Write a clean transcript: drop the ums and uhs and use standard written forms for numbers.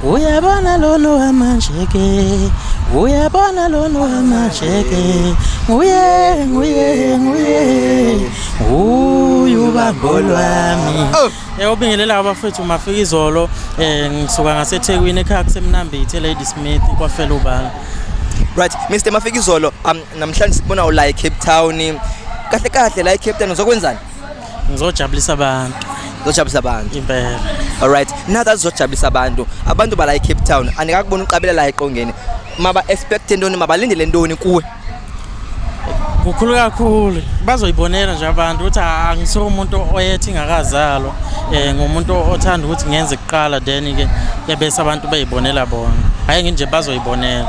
Uyabona lona wamasheke, uyabona lona wamasheke, nguye, uyubambo lwami. Ubingelela abafethu uMafikizolo, ngisuka ngaseThekwini ekhaya kusemnambithi Lady Smith kwafela ubala. Right, Mr. Mafikizolo, namhlanje sibona ula eCape Town. Kahle la eCape Town uzokwenzani? Ngizojabulisa abantu. Uzojabulisa abantu. Impela. All right, now that's uzojabulisa abantu. Abantu bala eCape Town, anikakubona uqabela la eqongeni. Maba expect ntoni, mabalindele ntoni kuwe? Kukhulu kakhulu. Bazoyibonela nje abantu ukuthi angiso umuntu oyethi ngakazalo. Ngumuntu othanda ukuthi ngenze kuqala then ke bese abantu bayibonela bona. Hayi nginje bazoyibonela.